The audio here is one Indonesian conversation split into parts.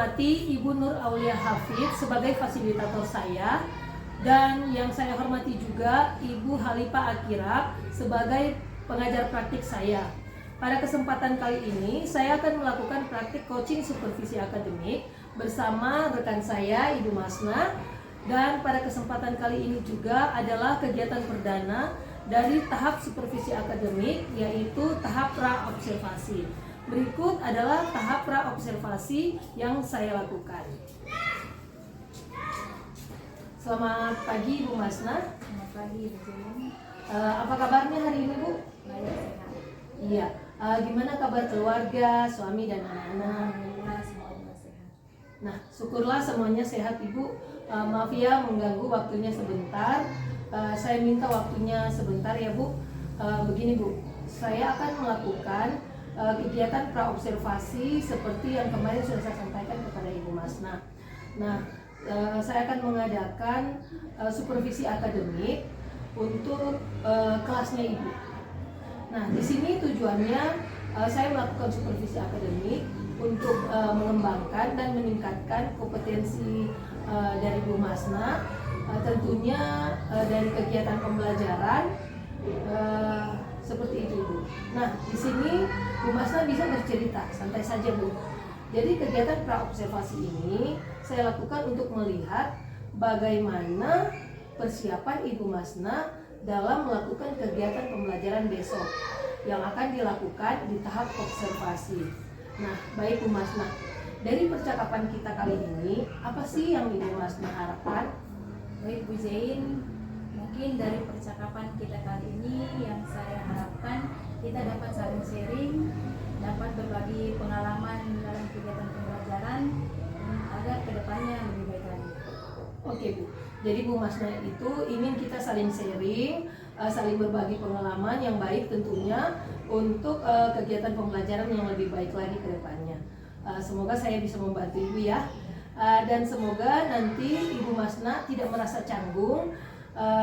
hormati Ibu Nur Aulia Hafid sebagai fasilitator saya, dan yang saya hormati juga Ibu Halifa Akira sebagai pengajar praktik saya. Pada kesempatan kali ini saya akan melakukan praktik coaching supervisi akademik bersama rekan saya Ibu Masna, dan pada kesempatan kali ini juga adalah kegiatan perdana dari tahap supervisi akademik, yaitu tahap pra-observasi. Berikut adalah tahap pra-observasi yang saya lakukan. Selamat pagi Ibu Masna. Selamat pagi Bu. Apa kabarnya hari ini Bu? Baik, sehat. Iya. Gimana kabar keluarga, suami dan anak-anak? Alhamdulillah semuanya sehat. Nah, syukurlah semuanya sehat Ibu. Maaf ya mengganggu waktunya sebentar. Saya minta waktunya sebentar ya Bu. Begini Bu, saya akan melakukan kegiatan pra-observasi seperti yang kemarin sudah saya sampaikan kepada Ibu Masna. Nah, saya akan mengadakan supervisi akademik untuk kelasnya Ibu. Nah, di sini tujuannya saya melakukan supervisi akademik untuk mengembangkan dan meningkatkan kompetensi dari Bu Masna, tentunya dari kegiatan pembelajaran seperti itu Bu. Nah, di sini Bu Masna bisa bercerita, santai saja Bu. Jadi kegiatan pra-observasi ini saya lakukan untuk melihat bagaimana persiapan Ibu Masna dalam melakukan kegiatan pembelajaran besok yang akan dilakukan di tahap observasi. Nah, baik Bu Masna, dari percakapan kita kali ini, apa sih yang Ibu Masna harapkan? Baik Bu Zain, mungkin dari percakapan kita kali ini yang saya harapkan kita dapat saling sharing, dapat berbagi pengalaman dalam kegiatan pembelajaran agar kedepannya lebih baik lagi. Oke Bu, jadi Bu Masna itu ingin kita saling sharing, saling berbagi pengalaman yang baik tentunya untuk kegiatan pembelajaran yang lebih baik lagi ke depannya. Semoga saya bisa membantu Ibu ya, dan semoga nanti Ibu Masna tidak merasa canggung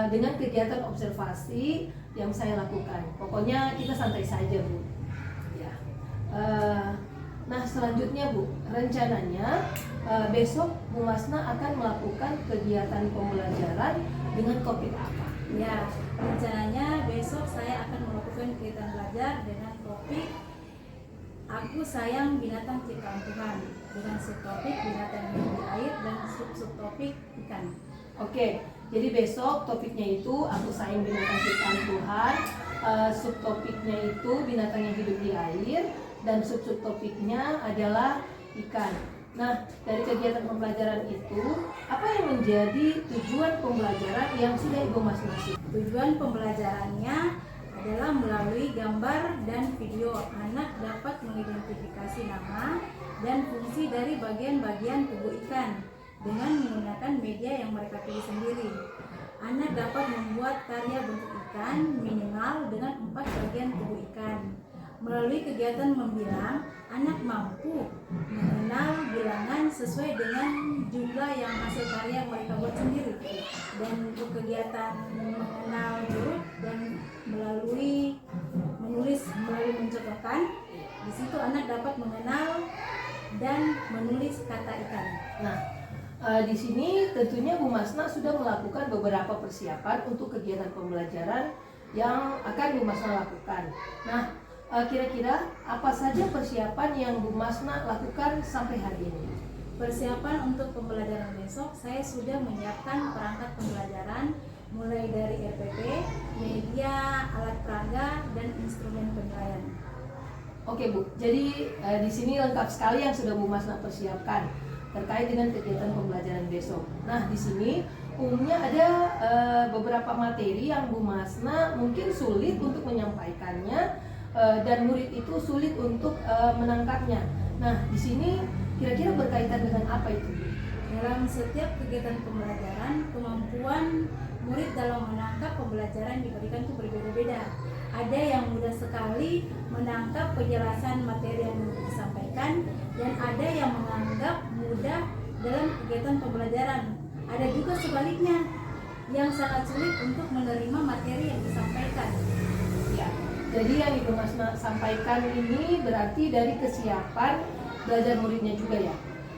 dengan kegiatan observasi yang saya lakukan. Pokoknya kita santai saja Bu. Ya. Nah, selanjutnya Bu, rencananya besok Bu Masna akan melakukan kegiatan pembelajaran dengan topik apa? Ya, rencananya besok saya akan melakukan kegiatan belajar dengan topik Aku Sayang Binatang Ciptaan Tuhan, dengan subtopik binatang yang hidup di air dan subtopik ikan. Oke, jadi besok topiknya itu Aku Sayang Binatang Ciptaan Tuhan, subtopiknya itu binatang yang hidup di air, dan subtopiknya adalah ikan. Nah, dari kegiatan pembelajaran itu, apa yang menjadi tujuan pembelajaran yang sudah Ibu Masna maksud? Tujuan pembelajarannya adalah melalui gambar dan video anak dapat mengidentifikasi nama dan fungsi dari bagian-bagian tubuh ikan dengan menggunakan media yang mereka pilih sendiri. Anak dapat membuat karya bentuk ikan minimal dengan 4 bagian tubuh ikan. Melalui kegiatan membilang, anak mampu mengenal bilangan sesuai dengan jumlah yang hasil karya yang mereka buat sendiri. Dan untuk kegiatan mengenal huruf dan melalui mencontohkan, di situ anak dapat mengenal dan menulis kata ikan. Nah, di sini tentunya Bu Masna sudah melakukan beberapa persiapan untuk kegiatan pembelajaran yang akan Bu Masna lakukan. Nah, kira-kira apa saja persiapan yang Bu Masna lakukan sampai hari ini? Persiapan untuk pembelajaran besok, saya sudah menyiapkan perangkat pembelajaran mulai dari RPP, media, alat peraga, dan instrumen penilaian. Oke Bu, jadi di sini lengkap sekali yang sudah Bu Masna persiapkan terkait dengan kegiatan pembelajaran besok. Nah, di sini umumnya ada beberapa materi yang Bu Masna mungkin sulit untuk menyampaikannya, dan murid itu sulit untuk menangkapnya. Nah, di sini kira-kira berkaitan dengan apa itu? Dalam setiap kegiatan pembelajaran, kemampuan murid dalam menangkap pembelajaran diberikan itu berbeda-beda. Ada yang mudah sekali menangkap penjelasan materi yang disampaikan, dan ada yang menganggap mudah dalam kegiatan pembelajaran. Ada juga sebaliknya, yang sangat sulit untuk menerima materi yang disampaikan. Ya, jadi yang Ibu Masna sampaikan ini berarti dari kesiapan belajar muridnya juga ya?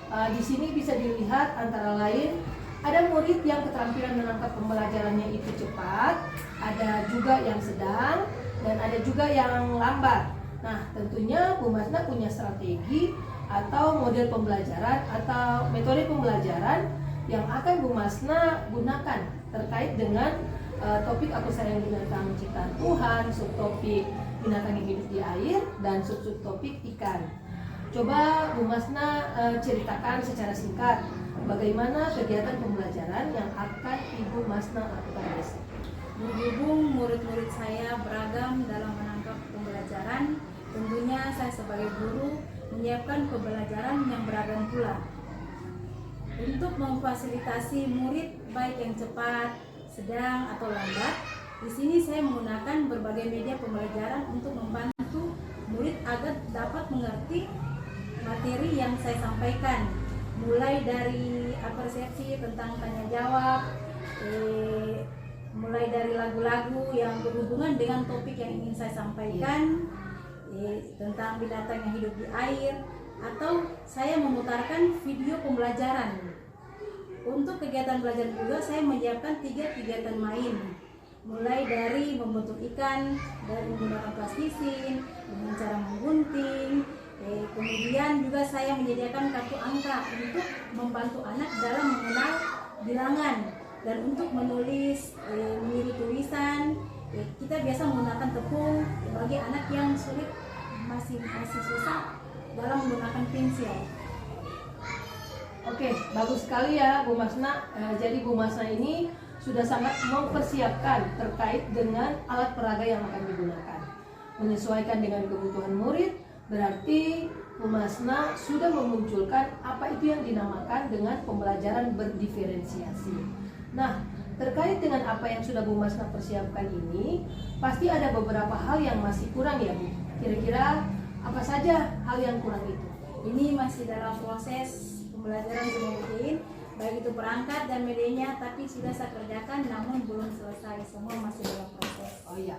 Di sini bisa dilihat antara lain ada murid yang keterampilan menangkap pembelajarannya itu cepat, ada juga yang sedang, dan ada juga yang lambat. Nah, tentunya Bu Masna punya strategi atau model pembelajaran atau metode pembelajaran yang akan Bu Masna gunakan terkait dengan topik Aku Sayang Binatang Ciptaan Tuhan, subtopik binatang yang hidup di air, dan subtopik ikan. Coba Bu Masna ceritakan secara singkat bagaimana kegiatan pembelajaran yang akan Ibu Masna lakukan besok. Berhubung murid-murid saya beragam dalam menangkap pembelajaran, tentunya saya sebagai guru menyiapkan pembelajaran yang beragam pula. Untuk memfasilitasi murid baik yang cepat, sedang atau lambat, di sini saya menggunakan berbagai media pembelajaran untuk membantu murid agar dapat mengerti materi yang saya sampaikan, mulai dari persepsi tentang tanya jawab, mulai dari lagu-lagu yang berhubungan dengan topik yang ingin saya sampaikan, tentang binatang yang hidup di air, atau saya memutarkan video pembelajaran. Untuk kegiatan belajar juga saya menyiapkan 3 kegiatan main, mulai dari membentuk ikan dari menggunakan plastisin dengan cara menggunting. Kemudian juga saya menyediakan kartu angka untuk membantu anak dalam mengenal bilangan, dan untuk menulis meniru tulisan. Kita biasa menggunakan tepung bagi anak yang sulit, masih susah dalam menggunakan pensil. Oke, bagus sekali ya Bu Masna. Jadi Bu Masna ini sudah sangat mempersiapkan terkait dengan alat peraga yang akan digunakan, menyesuaikan dengan kebutuhan murid. Berarti Bu Masna sudah memunculkan apa itu yang dinamakan dengan pembelajaran berdiferensiasi. Nah, terkait dengan apa yang sudah Bu Masna persiapkan ini, pasti ada beberapa hal yang masih kurang ya Bu. Kira-kira apa saja hal yang kurang itu? Ini masih dalam proses pembelajaran mungkin, baik itu perangkat dan medianya, tapi sudah saya kerjakan namun belum selesai, semua masih dalam proses. Oh iya,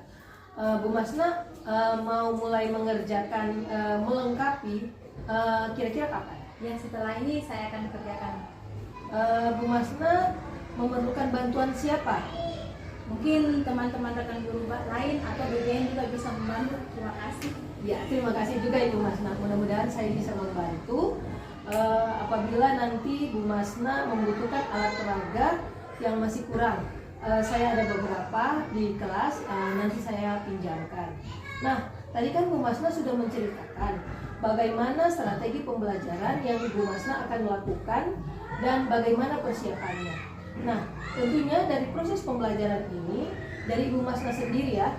Bu Masna mau mulai mengerjakan melengkapi kira-kira kapan? Yang setelah ini saya akan kerjakan. Bu Masna memerlukan bantuan siapa? Mungkin teman-teman rekan guru lain atau BBM juga bisa membantu. Terima kasih. Ya, terima kasih juga Ibu Masna. Mudah-mudahan saya bisa membantu. Apabila nanti Bu Masna membutuhkan alat peraga yang masih kurang, saya ada beberapa di kelas, nanti saya pinjamkan. Nah, tadi kan Bu Masna sudah menceritakan bagaimana strategi pembelajaran yang Bu Masna akan lakukan dan bagaimana persiapannya. Nah, tentunya dari proses pembelajaran ini, dari Bu Masna sendiri ya,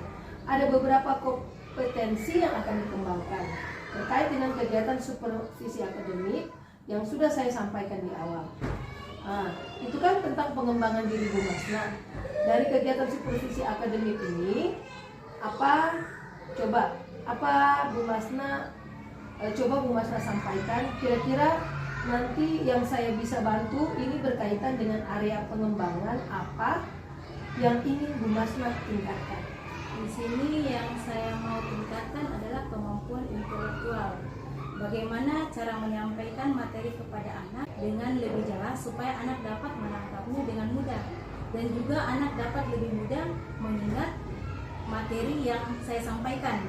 ada beberapa kompetensi yang akan dikembangkan terkait dengan kegiatan supervisi akademik yang sudah saya sampaikan di awal. Nah, itu kan tentang pengembangan diri Bu Masna. Dari kegiatan supervisi akademik ini, coba Bu Masna sampaikan kira-kira nanti yang saya bisa bantu ini berkaitan dengan area pengembangan apa yang ingin Bu Masna tingkatkan. Di sini yang saya mau tingkatkan adalah kemampuan intelektual. Bagaimana cara menyampaikan materi kepada anak dengan lebih jelas supaya anak dapat menangkapnya dengan mudah, dan juga anak dapat lebih mudah mengingat materi yang saya sampaikan.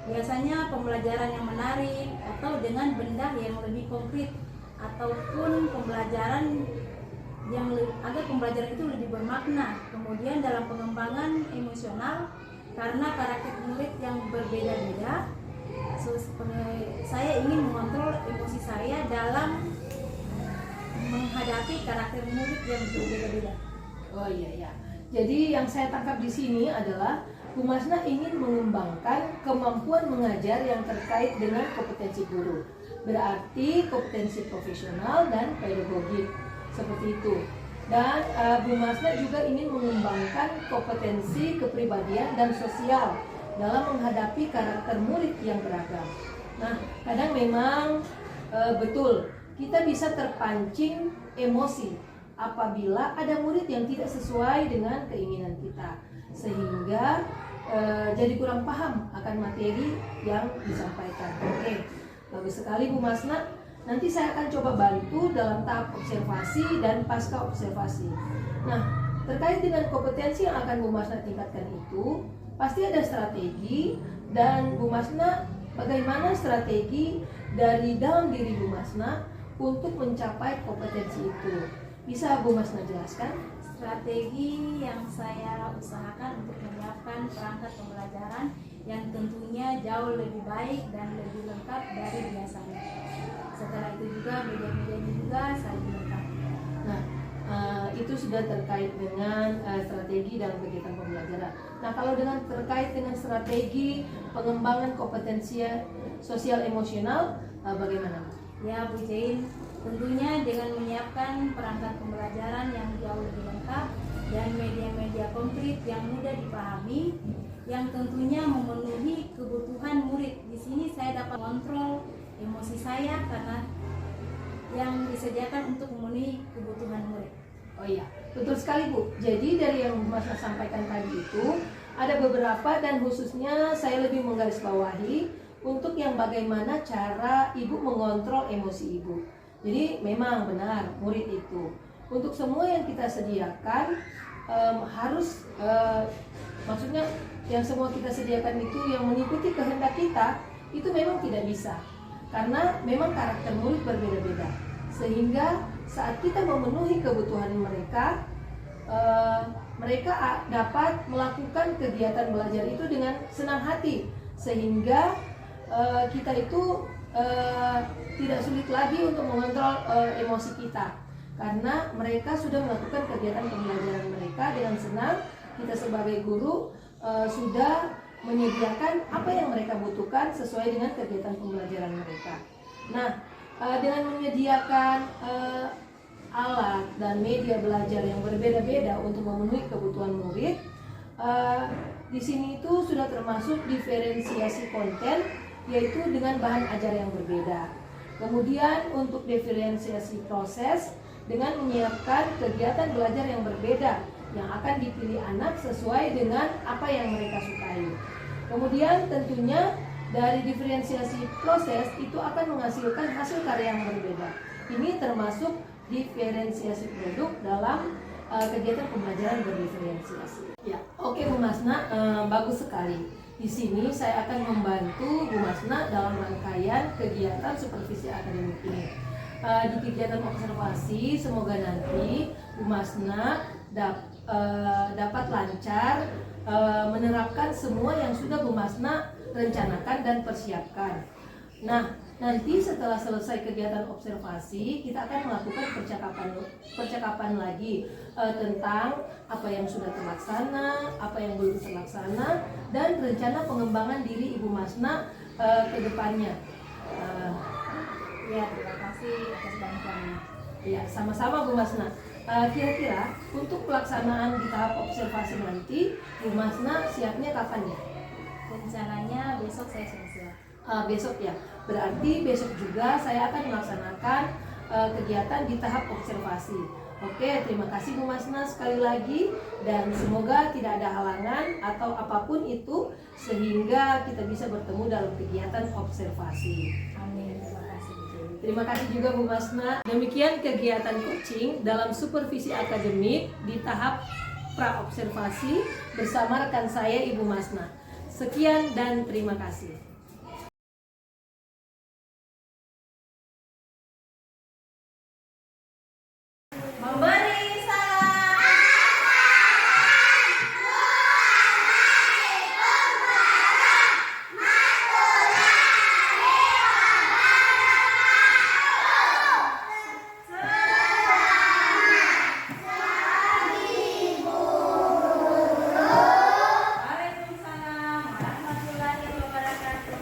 Biasanya pembelajaran yang menarik atau dengan benda yang lebih konkret, ataupun pembelajaran yang agar pembelajaran itu lebih bermakna. Kemudian dalam pengembangan emosional, karena karakter murid yang berbeda-beda, saya ingin mengontrol emosi saya dalam menghadapi karakter murid yang berbeda-beda. Oh iya ya. Jadi yang saya tangkap di sini adalah Bu Masna ingin mengembangkan kemampuan mengajar yang terkait dengan kompetensi guru. Berarti kompetensi profesional dan pedagogik seperti itu. Dan Bu Masna juga ingin mengembangkan kompetensi kepribadian dan sosial dalam menghadapi karakter murid yang beragam. Nah, kadang memang betul kita bisa terpancing emosi apabila ada murid yang tidak sesuai dengan keinginan kita, sehingga jadi kurang paham akan materi yang disampaikan. Oke, bagus sekali Bu Masna. Nanti saya akan coba bantu dalam tahap observasi dan pasca observasi. Nah, terkait dengan kompetensi yang akan Bu Masna tingkatkan itu, pasti ada strategi, dan Bu Masna bagaimana strategi dari dalam diri Bu Masna untuk mencapai kompetensi itu. Bisa Bu Masna jelaskan? Strategi yang saya usahakan untuk menyiapkan perangkat pembelajaran yang tentunya jauh lebih baik dan lebih lengkap dari biasanya. Setelah itu juga media-medianya juga saya dilengkapi. Nah, itu sudah terkait dengan strategi dalam kegiatan pembelajaran. Nah, kalau terkait dengan strategi pengembangan kompetensi sosial emosional, bagaimana? Ya Bu Jain, tentunya dengan menyiapkan perangkat pembelajaran yang jauh lebih lengkap dan media-media konkret yang mudah dipahami, yang tentunya memenuhi kebutuhan murid. Di sini saya dapat kontrol emosi saya karena yang disediakan untuk memenuhi kebutuhan murid. Oh iya, betul sekali Bu. Jadi dari yang Bu Masna sampaikan tadi itu ada beberapa, dan khususnya saya lebih menggarisbawahi untuk yang bagaimana cara Ibu mengontrol emosi Ibu. Jadi memang benar murid itu untuk semua yang kita sediakan harus maksudnya yang semua kita sediakan itu yang mengikuti kehendak kita itu memang tidak bisa, karena memang karakter murid berbeda-beda, sehingga saat kita memenuhi kebutuhan mereka, mereka dapat melakukan kegiatan belajar itu dengan senang hati, sehingga kita itu tidak sulit lagi untuk mengontrol emosi kita, karena mereka sudah melakukan kegiatan pembelajaran mereka dengan senang. Kita sebagai guru sudah menyediakan apa yang mereka butuhkan sesuai dengan kegiatan pembelajaran mereka. Nah, dengan menyediakan alat dan media belajar yang berbeda-beda untuk memenuhi kebutuhan murid, di sini itu sudah termasuk diferensiasi konten, yaitu dengan bahan ajar yang berbeda. Kemudian untuk diferensiasi proses dengan menyiapkan kegiatan belajar yang berbeda yang akan dipilih anak sesuai dengan apa yang mereka sukai. Kemudian tentunya dari diferensiasi proses itu akan menghasilkan hasil karya yang berbeda. Ini termasuk diferensiasi produk dalam kegiatan pembelajaran berdiferensiasi. Ya, oke Bu Masna, bagus sekali. Di sini saya akan membantu Bu Masna dalam rangkaian kegiatan supervisi akademik ini. Di kegiatan observasi, semoga nanti Bu Masna dapat lancar menerapkan semua yang sudah Bu Masna rencanakan dan persiapkan. Nah, nanti setelah selesai kegiatan observasi, kita akan melakukan percakapan lagi tentang apa yang sudah terlaksana, apa yang belum terlaksana, dan rencana pengembangan diri Ibu Masna ke depannya. Ya, terima kasih atas bantuannya. Ya, sama-sama Bu Masna. Kira-kira untuk pelaksanaan di tahap observasi nanti, Bu Masna siapnya kapan ya? Rencananya besok saya sudah siap. Besok ya, berarti besok juga saya akan melaksanakan kegiatan di tahap observasi. Oke, terima kasih Bu Masna sekali lagi, dan semoga tidak ada halangan atau apapun itu sehingga kita bisa bertemu dalam kegiatan observasi. Amin. Terima kasih. Terima kasih juga Bu Masna. Demikian kegiatan coaching dalam supervisi akademik di tahap pra-observasi bersama rekan saya Ibu Masna. Sekian dan terima kasih. Memberi salam. Waalaikumsalam warahmatullahi wabarakatuh.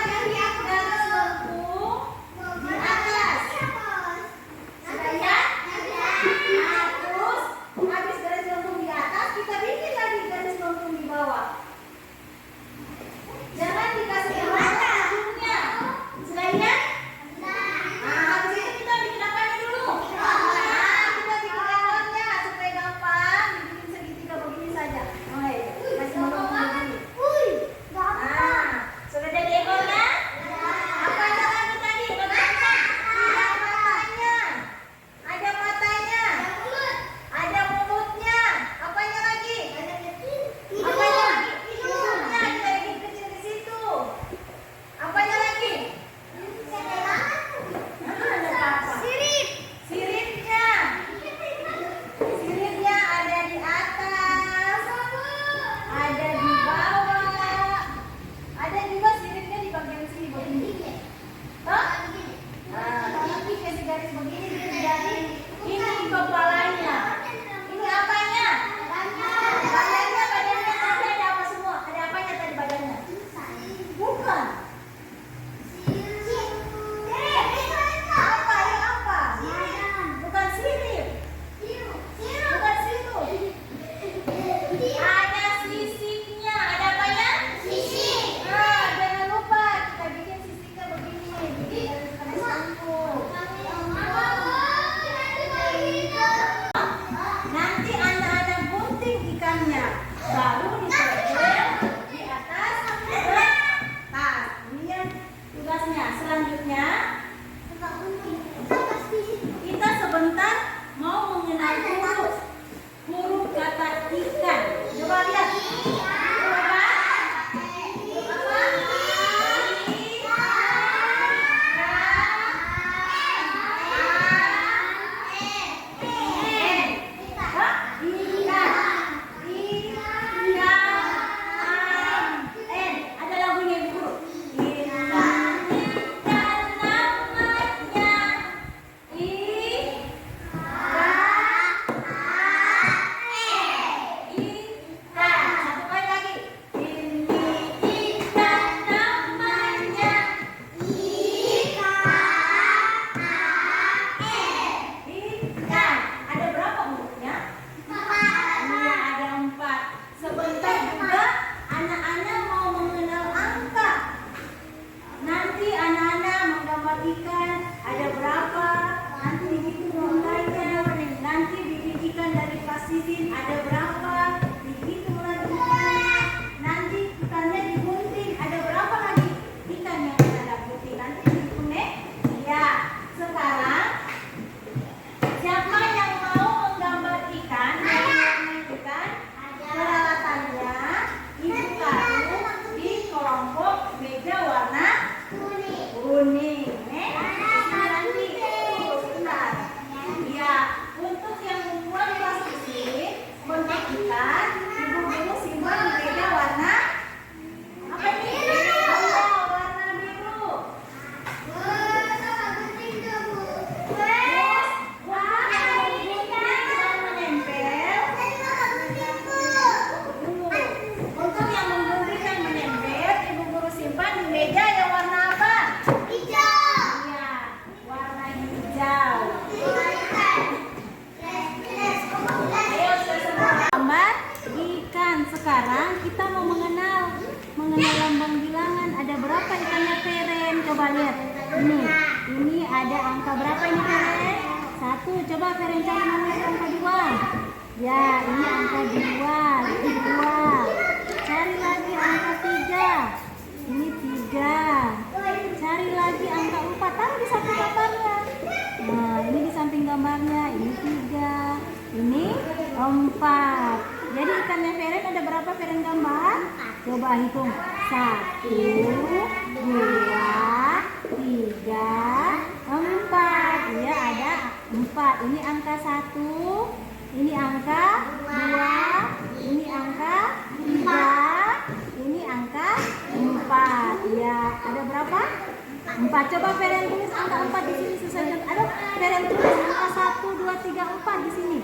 garis lengkung di atas. Sudah ya? Nah, terus habis garis lengkung di atas, kita bikin lagi garis lengkung di bawah. Jangan dikasih warna ujungnya. Sudah ya? Nah, habis itu kita bikin apanya dulu? Nah, kita bikin ekornya supaya gampang. Dibikin segitiga begini saja. Oke, kasih lengkung dulu. Nah, sudah jadi ekornya? Apa aja lagi tadi? Bagaimana? Ada matanya. Ada matanya. Ada mulutnya. Apanya lagi? Apanya lagi? Hidungnya kita bikin kecil di situ. Apanya lagi? Ada apa? Siripnya. Siripnya ada di atas. Ada di bawah. Ada juga siripnya di bagian sini begini. Hah? Nah, ini kasih garis begini jadi ini kepalanya. Ini apanya? Badannya tadi ada apa semua? Ada apanya tadi badannya? Bukan. Apa? Yang apa? Bukan sirip. Bukan situ. Ada sisiknya. Ada apanya? Nah, jangan lupa kita bikin sisiknya begini. Bikin garis lengkung. Nanti Anda gunting ikannya, baru ditempel di atas kertas. Ini yang tugasnya. Selanjutnya kita sebentar mau mengenal huruf kata ikan. Coba lihat. Coba. Ada lagunya Ibu Guru. Ikan namanya ikan. Satu kali lagi. Ini ikan namanya ikan. Ada berapa hurufnya? Iya, ada 4. Sebentar juga anak-anak mau mengenal angka. Nanti anak-anak menggambar ikan ada berapa, nanti dihitung nilainya. Nanti bikin ikan dari pasifin ada berapa, dihitung lagi ikannya. Nanti ikannya digunting ada berapa lagi ikan yang ada gunting. Nanti dihitung nih. Ya, sekarang siapa yang mau menggambar ikan? Ikan, peralatannya Ibu taruh di kelompok meja warna kuning. Nanti sebentar. Ya, untuk yang membuat plastisin bentuk ikan, Ibu Guru simpan di meja warna apa ini? Warna biru. Untuk yang menggunting dan menempel, Ibu Guru simpan di meja yang warna apa? Iya, warna hijau. Ayo semua gambar ikan. Sekarang kita mau mengenal lambang bilangan. Ada berapa ikannya Feren? Coba lihat. Ini ada angka berapa ini Feren? 1. Coba Feren cari mana itu angka 2. Ya, ini angka 2. Ini 2. Cari lagi angka 3. Ini 3. Cari lagi angka 4. Taruh di samping gambarnya. Nah, ini di samping gambarnya. Ini 3. Ini 4. Jadi ikannya Feren ada berapa Feren gambar? Coba hitung. 1, 2, 3, 4. Iya, ada 4. Ini angka 1. Ini angka 2. Ini angka 3. Ini angka 4. Ya, ada berapa? 4. Coba Feren tulis angka 4 di sini sesuai. Aduh, Feren tulis angka 1, 2, 3, 4 di sini.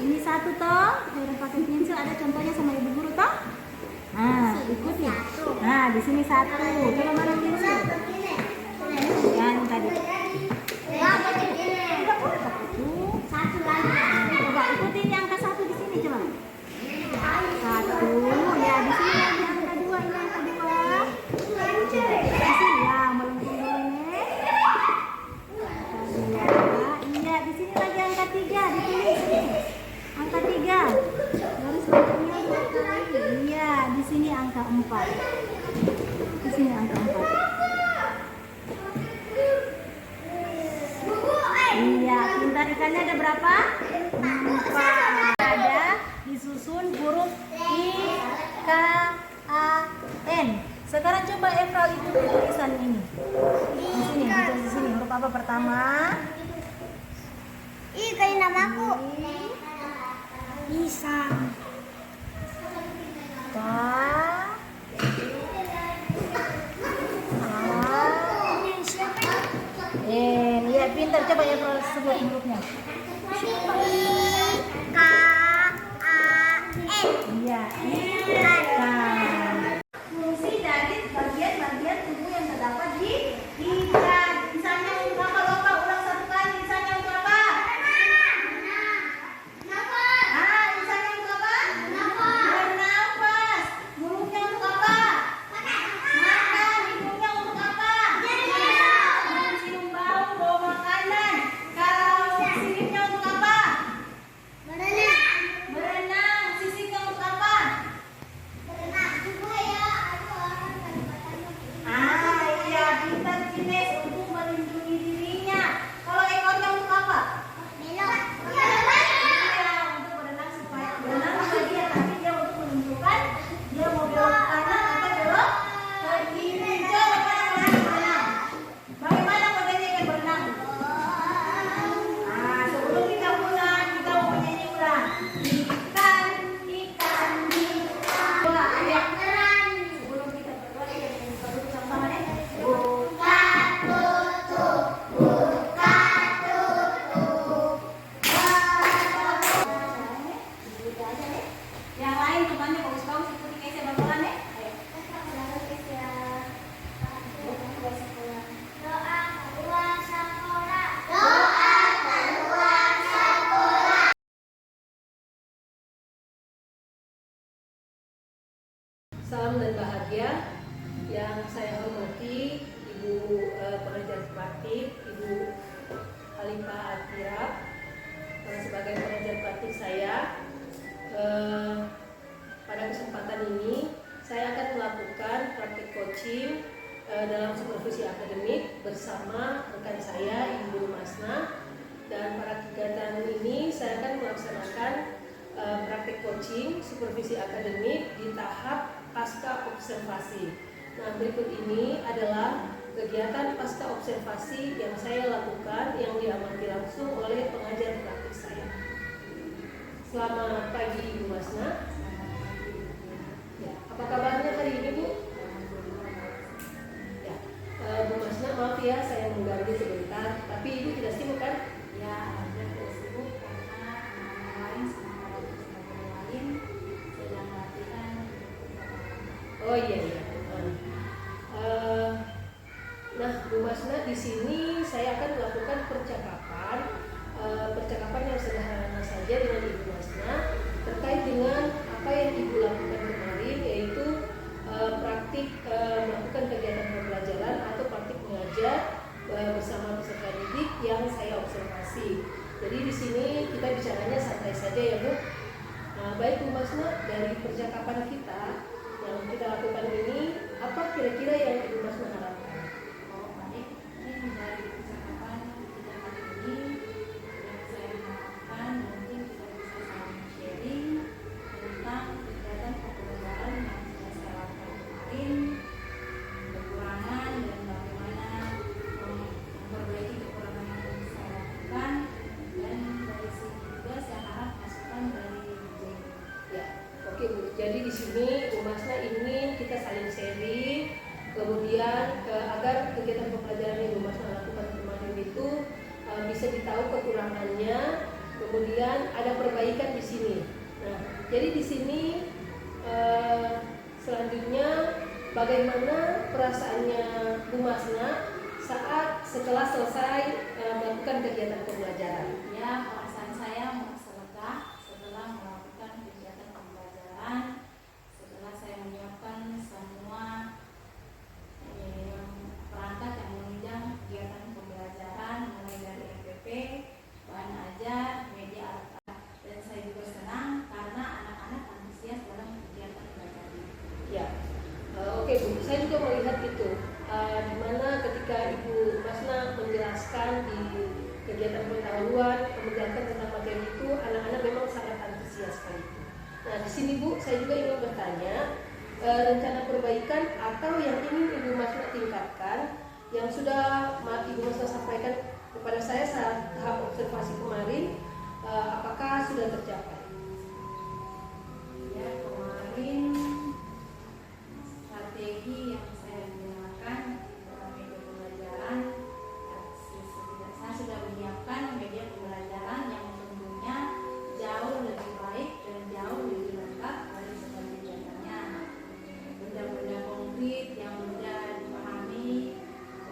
Ini 1 toh. Feren pakai pensil. Ada contohnya sama Ibu Guru toh? Nah, ikuti. Nah, di sini 1. Coba mana biru? Yang tadi. Satu lagi. Coba ikutin yang angka 1 di sini coba. 1. Ya, di sini lagi angka 2. Ini angka 2. Di sini ya, melengkung dulu nih. Iya, di sini lagi angka 3. Ditulis sini. Angka 3. Garis bentuknya 2 kali. Iya, di sini angka 4. Di sini angka 4. Iya, pintar ikannya ada berapa? 4. Ada disusun huruf I, K, A, N. Sekarang coba Efral ikuti tulisan ini. Di sini, ditulis di sini. Huruf apa pertama? Ih, kayak namaku. Pisang. Iya pintar, coba ya sebut hurufnya. K A N. Iya, ikan. Fungsi dari bagian-bagian tubuh yang terdapat di ikan. Misalnya untuk apa? Lupa ulang 1 kali. Misalnya untuk apa? Misalnya untuk apa? Bernafas. Mulutnya untuk apa? Makan. Hidungnya untuk apa? Mencium bau, bawa makanan. Kalau siripnya untuk apa? Berenang. Sisiknya untuk apa? Iya, pintar Cines untuk melindungi dirinya. Kalau ekornya untuk apa? Iya, untuk berenang supaya berenang juga dia, tapi dia untuk menentukan dia mau belok ke kanan atau belok ke kiri. Coba mana berenang? Bagaimana modalnya ikan berenang? Sebelum kita pulang, kita mau menyanyi ulang. Ikan, ikan, ikan. Bola, ayo. Sebelum kita berdoa, kita nyanyi dulu sama-sama ya. Buka tutup, buka tutup. Yang lain temannya bagus-bagus ikuti kayak saya bakalan ya. Ayo. Salam dan bahagia yang saya hormati Ibu pengajar praktik, Ibu Halifah Atira, sebagai pengajar praktik saya. Pada kesempatan ini saya akan melakukan praktik coaching dalam supervisi akademik bersama rekan saya Ibu Guru Masna, dan pada kegiatan ini saya akan melaksanakan praktik coaching supervisi akademik di tahap pasca observasi. Nah, berikut ini adalah kegiatan pasca observasi yang saya lakukan yang diamati langsung oleh pengajar praktik saya. Selamat pagi Ibu Masna. Ya, apa kabarnya hari ini Bu? Ya, Bu Masna, maaf ya saya mengganggu sebentar, tapi Ibu tidak sibuk kan? Ya, ada sibuk karena lain sama lain sedang latihan. Oh iya. Nah, Bu Masna, di sini saya akan melakukan percakapan yang sederhana saja dengan Ibu Masna terkait dengan apa yang Ibu lakukan kemarin, yaitu praktik melakukan kegiatan pembelajaran atau praktik mengajar bersama peserta didik yang saya observasi. Jadi di sini kita bicaranya santai saja ya Bu. Baik Bu Masna, dari percakapan kita yang kita lakukan ini, apa kira-kira yang Ibu Masna harapkan? Baik, ini dari percakapan kita kali ini yang saya harapkan mungkin kita bisa saling sharing tentang kegiatan pembelajaran yang sudah saya lakukan kemarin, kekurangan dan bagaimana memperbaiki kekurangan yang sudah saya lakukan, dan dari sini juga saya harap masukan dari Jeng. Ya, oke Bu. Jadi di sini Bu Masna ingin kita saling sharing, kemudian agar kegiatan pembelajaran yang Bu Masna lakukan kemarin itu bisa ditahu kekurangannya, kemudian ada perbaikan di sini. Nah, jadi di sini Selanjutnya, bagaimana perasaannya Bu Masna setelah selesai melakukan kegiatan pembelajaran? Ya, perasaan saya merasa lega setelah melakukan kegiatan pembelajaran, setelah saya menyiapkan semua perangkat yang menunjang kegiatan pembelajaran, mulai dari RPP, bahan ajar, media alat-alat, dan saya juga senang karena anak-anak antusias dalam kegiatan belajar ini. Ya, oke Bu, saya juga melihat itu. Di mana ketika Ibu Masna menjelaskan di kegiatan pendahuluan, menjelaskan tentang materi itu, anak-anak memang sangat antusias sekali itu. Nah, di sini Bu, saya juga ingin bertanya, rencana perbaikan atau yang ingin Ibu Masna tingkatkan, yang sudah Ibu Masna sampaikan kepada saya saat tahap observasi kemarin, apakah sudah tercapai? Ya, kemarin strategi yang saya gunakan dalam media pembelajaran, saya sudah menyiapkan media pembelajaran yang tentunya jauh lebih baik dan jauh lebih lengkap dari sebelumnya. Benda-benda konkret yang mudah dipahami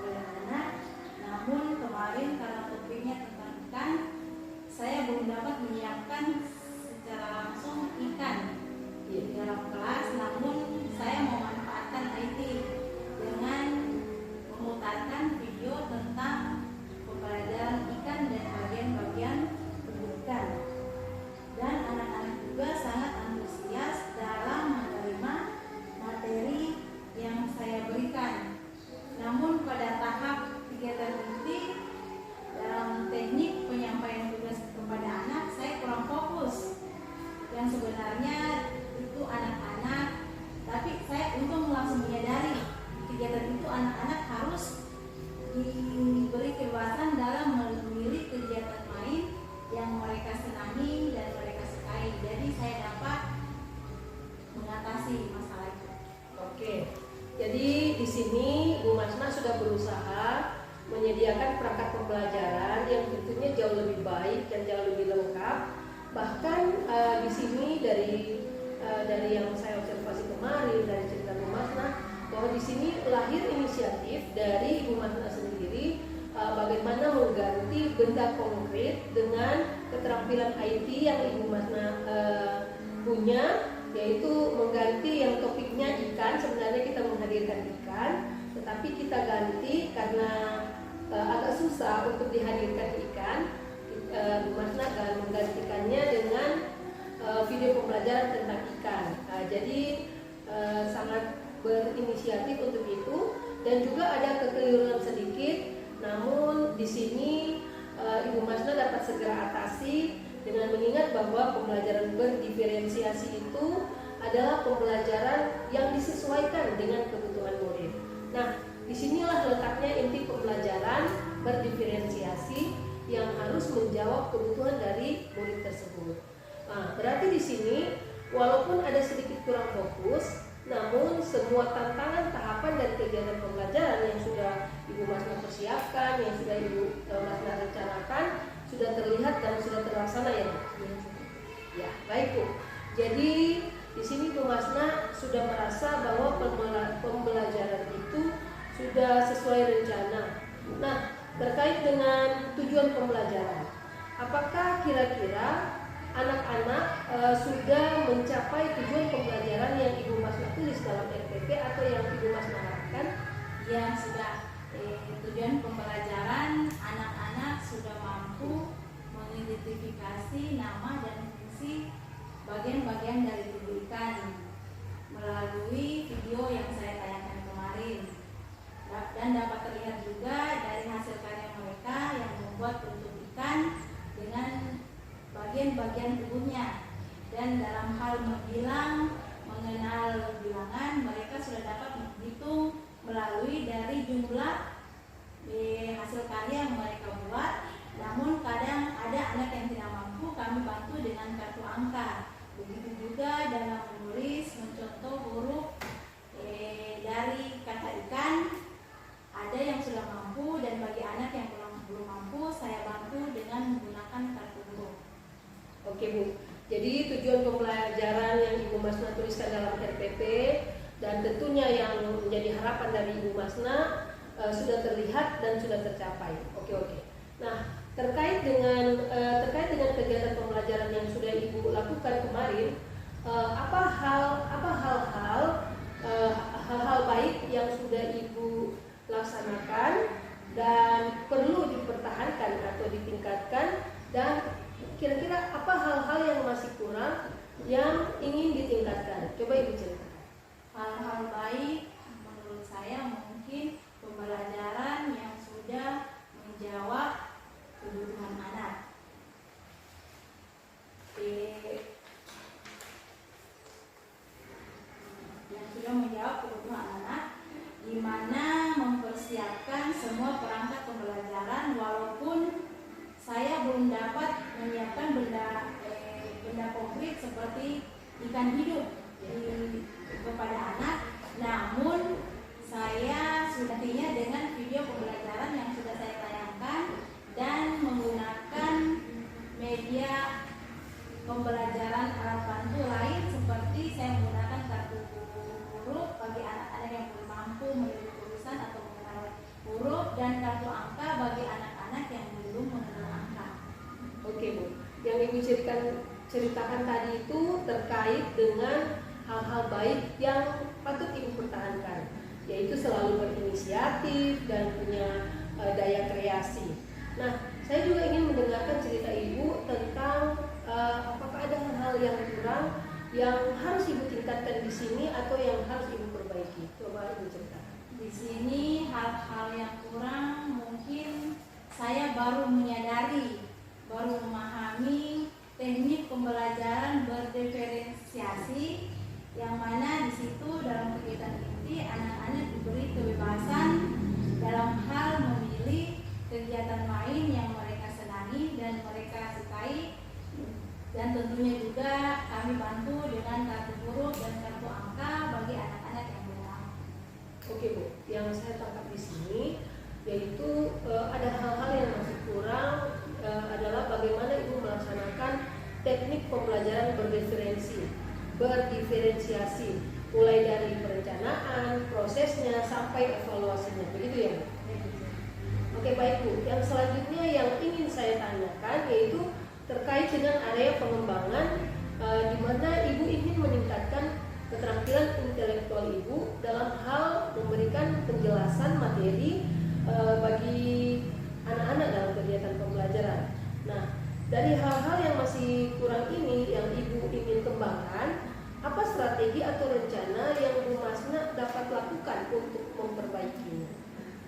oleh anak. Namun kemarin karena topiknya tentang ikan, saya belum dapat menyiapkan secara langsung ikan di dalam kelas. Namun saya memanfaatkan IT dengan memutarkan video tentang pembelajaran ikan dan bagian-bagian tubuh ikan. Dan anak-anak juga sangat antusias dalam menerima materi yang saya berikan. Namun pada tahap kegiatan inti dalam teknik penyampaian tugas kepada anak, saya kurang fokus. Yang sebenarnya itu anak-anak, tapi saya untung langsung menyadari kegiatan itu anak-anak harus diberi kebebasan dalam memilih kegiatan lain yang mereka senangi dan mereka sukai. Jadi saya dapat mengatasi masalah itu. Oke, jadi di sini Bu Masna sudah berusaha menyediakan perangkat pembelajaran yang tentunya jauh lebih baik dan jauh lebih lengkap. Bahkan di sini dari yang saya observasi kemarin dari cerita Bu Masna, bahwa di sini lahir inisiatif dari Ibu Masna sendiri bagaimana mengganti benda konkret dengan keterampilan IT yang Ibu Masna punya, yaitu mengganti yang topiknya ikan. Sebenarnya kita menghadirkan ikan, tetapi kita ganti karena agak susah untuk dihadirkan ikan. Bu Masna akan menggantikannya dengan video pembelajaran tentang ikan. Jadi sangat berinisiatif untuk itu, dan juga ada kekeliruan sedikit. Namun di sini Ibu Masna dapat segera atasi dengan mengingat bahwa pembelajaran berdiferensiasi itu adalah pembelajaran yang disesuaikan dengan kebutuhan murid. Nah, disinilah letaknya inti pembelajaran berdiferensiasi yang harus menjawab kebutuhan dari murid tersebut. Nah, berarti di sini walaupun ada sedikit kurang fokus, namun semua tantangan tahapan dari kegiatan pembelajaran yang sudah Ibu Masna persiapkan, yang sudah Ibu Masna rencanakan, sudah terlihat dan sudah terlaksana ya, Bu? Ya, baik Bu. Jadi di sini Bu Masna sudah merasa bahwa pembelajaran itu sudah sesuai rencana. Nah, terkait dengan tujuan pembelajaran, apakah kira-kira anak-anak sudah mencapai tujuan pembelajaran yang Ibu Masna tulis dalam RPP atau yang Ibu Masna harapkan? Ya, sudah. Tujuan pembelajaran, anak-anak sudah mampu mengidentifikasi nama dan fungsi bagian-bagian dari tubuh ikan melalui video yang saya tayangkan kemarin. Dan dapat terlihat juga dari hasil karya mereka yang membuat bentuk ikan dengan bagian-bagian tubuhnya. Dan dalam hal menghilang, mengenal bilangan, mereka sudah dapat menghitung melalui dari jumlah hasil karya yang mereka buat. Namun kadang ada anak yang tidak mampu, kami bantu dengan kartu angka. Begitu juga dalam menulis, mencontoh huruf dari kata ikan, ada yang sudah mampu, dan bagi anak yang belum mampu, saya bantu dengan menggunakan kartu huruf. Oke Bu, jadi tujuan pembelajaran yang Ibu Masna tuliskan dalam RPP dan tentunya yang menjadi harapan dari Ibu Masna sudah terlihat dan sudah tercapai. Oke. Nah, terkait dengan kegiatan pembelajaran yang sudah Ibu lakukan kemarin, apa hal-hal baik yang sudah Ibu laksanakan dan perlu dipertahankan atau ditingkatkan, dan kira-kira apa hal-hal yang masih kurang yang ingin ditingkatkan? Coba Ibu ceritakan. Hal-hal baik menurut saya mungkin pembelajaran yang sudah menjawab kebutuhan anak. Yang sudah menjawab kebutuhan anak, di mana mempersiapkan semua perangkat pembelajaran, walaupun saya belum dapat menyiapkan benda konkret seperti ikan hidup kepada anak, namun saya sudahnya dengan video pembelajaran yang sudah saya tayangkan dan menggunakan media pembelajaran alat bantu lain, seperti saya menggunakan kartu huruf bagi anak-anak yang belum mampu melihat tulisan atau mengenal huruf, dan kartu angka bagi anak-anak yang belum mengenal angka. Oke Bu, yang Ibu ceritakan tadi itu terkait dengan hal-hal baik yang patut Ibu pertahankan, yaitu selalu berinisiatif dan punya daya kreasi. Nah, saya juga ingin mendengarkan cerita Ibu tentang apakah ada hal-hal yang kurang yang harus Ibu tingkatkan di sini atau yang harus Ibu perbaiki. Coba Ibu ceritakan. Di sini hal-hal yang kurang mungkin saya baru menyadari, baru memahami teknik pembelajaran berdiferensiasi, yang mana di situ dalam kegiatan ini anak-anak diberi kebebasan dalam hal memilih kegiatan lain yang mereka senangi dan mereka sukai, dan tentunya juga kami bantu dengan kartu huruf dan kartu angka bagi anak-anak yang belum. Oke Bu, yang saya tangkap di sini yaitu ada hal-hal yang masih kurang, adalah bagaimana Ibu melaksanakan teknik pembelajaran berdiferensiasi, mulai dari perencanaan, prosesnya sampai evaluasinya, begitu ya Bu? Oke baik Bu, yang selanjutnya yang ingin saya tanyakan yaitu terkait dengan area pengembangan, di mana Ibu ingin meningkatkan keterampilan intelektual Ibu dalam hal memberikan penjelasan materi bagi anak-anak dalam kegiatan pembelajaran. Nah, dari hal-hal yang masih kurang ini yang Ibu ingin kembangkan, apa strategi atau rencana yang Bu Masna dapat lakukan untuk memperbaikinya?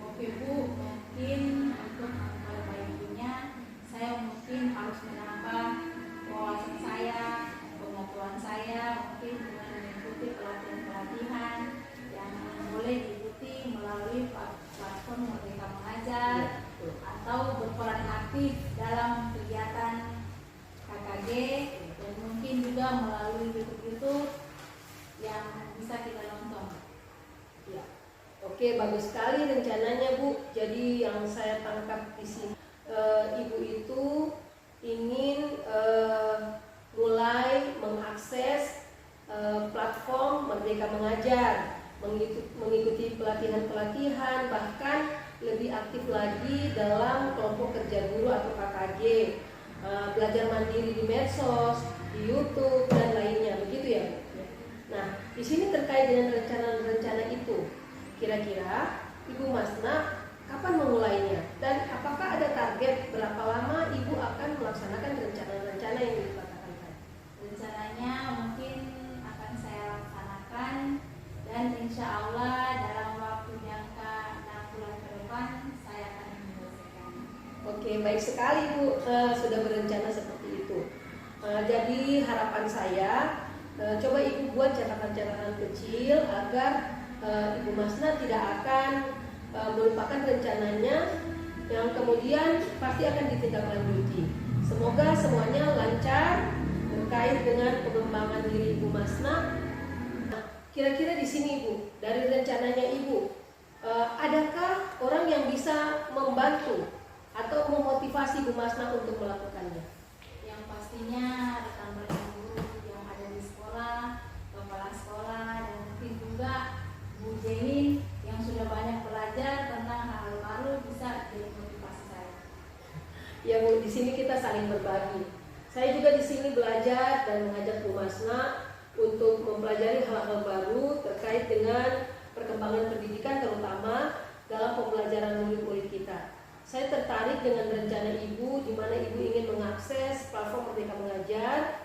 Oke Bu, mungkin untuk memperbaikinya saya mungkin harus menambah wawasan saya, pengetahuan saya, mungkin dengan mengikuti pelatihan-pelatihan yang boleh diikuti melalui platform Merdeka Mengajar, atau berperan aktif dalam kegiatan KKG, dan mungkin juga melalui YouTube yang bisa kita nonton. Ya. Oke, bagus sekali rencananya Bu. Jadi yang saya tangkap di sini, Ibu itu ingin mulai mengakses platform Merdeka Mengajar, mengikuti pelatihan-pelatihan, bahkan lebih aktif lagi dalam kelompok kerja guru atau KKG, belajar mandiri di medsos, di YouTube dan lainnya, begitu ya Bu? Nah, di sini terkait dengan rencana-rencana itu, kira-kira Ibu Masna kapan memulainya? Dan apakah ada target berapa lama Ibu akan melaksanakan rencana-rencana yang dikatakan tadi? Rencananya mungkin akan saya laksanakan, dan insya Allah dalam waktu jangka 6 bulan ke depan saya akan menyelesaikan. Oke, baik sekali Bu, sudah berencana seperti itu. Jadi harapan saya, coba Ibu buat catatan-catatan kecil agar Ibu Masna tidak akan melupakan rencananya, yang kemudian pasti akan ditindaklanjuti. Semoga semuanya lancar terkait dengan pengembangan diri Ibu Masna. Nah, kira-kira di sini Ibu, dari rencananya Ibu, adakah orang yang bisa membantu atau memotivasi Bu Masna untuk melakukannya? Yang pastinya rekan-rekan guru yang ada di sekolah, kepala sekolah, dan mungkin juga Jehin yang sudah banyak belajar tentang hal baru bisa jadi motivasi saya. Ya Bu, di sini kita saling berbagi. Saya juga di sini belajar dan mengajak Bu Masna untuk mempelajari hal-hal baru terkait dengan perkembangan pendidikan, terutama dalam pembelajaran murid-murid kita. Saya tertarik dengan rencana Ibu di mana Ibu ingin mengakses platform Merdeka Mengajar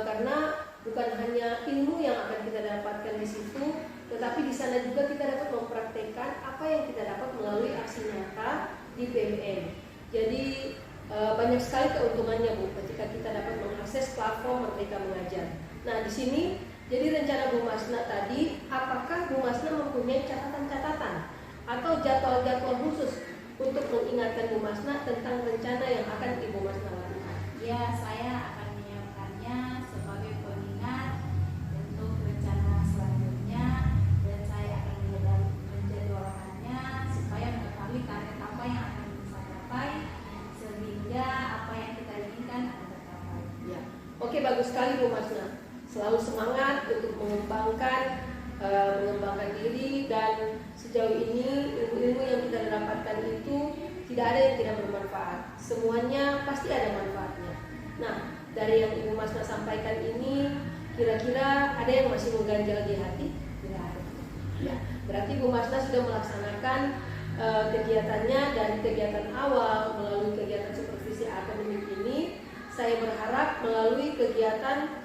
karena bukan hanya ilmu yang akan kita dapatkan di situ, tetapi di sana juga kita dapat mempraktekkan apa yang kita dapat melalui aksi nyata di PMN. Jadi banyak sekali keuntungannya Bu ketika kita dapat mengakses platform Merdeka Mengajar. Nah di sini jadi rencana Bu Masna tadi, apakah Bu Masna mempunyai catatan-catatan atau jadwal-jadwal khusus untuk mengingatkan Bu Masna tentang rencana yang akan Ibu Masna lakukan? Ya, saya akan menyiapkannya sebagai pengingat untuk rencana selanjutnya, dan saya akan menjadwalkannya supaya mengetahui target apa yang akan bisa capai sehingga apa yang kita inginkan akan tercapai. Ya, oke, bagus sekali Bu Masna. Selalu semangat untuk mengembangkan diri, dan sejauh ini ilmu-ilmu yang kita dapatkan itu tidak ada yang tidak bermanfaat. Semuanya pasti ada manfaatnya. Nah, dari yang Ibu Masna sampaikan ini, kira-kira ada yang masih mengganjal di hati? Tidak ada. Ya, berarti Bu Masna sudah melaksanakan kegiatannya dari kegiatan awal melalui kegiatan supervisi akademik ini. Saya berharap melalui kegiatan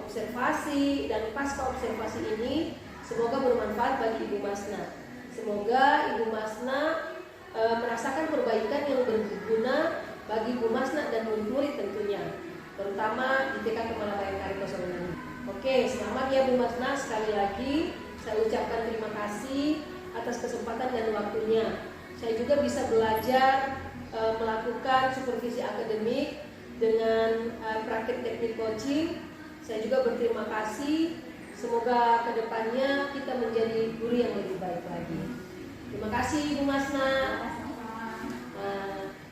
observasi dan pasca observasi ini semoga bermanfaat bagi Ibu Masna. Semoga Ibu Masna merasakan perbaikan yang berguna bagi Ibu Masna dan murid-murid tentunya, terutama di TK Kepala Bayangkari 06. Oke, selamat ya Bu Masna. Sekali lagi saya ucapkan terima kasih atas kesempatan dan waktunya. Saya juga bisa belajar melakukan supervisi akademik dengan praktik teknik coaching. Saya juga berterima kasih. Semoga kedepannya kita menjadi guru yang lebih baik lagi. Terima kasih Bu Masna.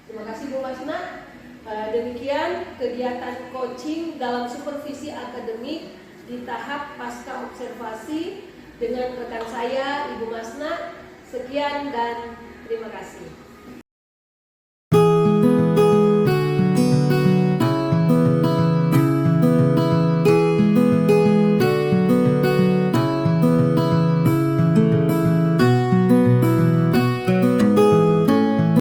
Terima kasih Bu Masna. Demikian kegiatan coaching dalam supervisi akademik di tahap pasca observasi dengan rekan saya Ibu Masna. Sekian dan terima kasih.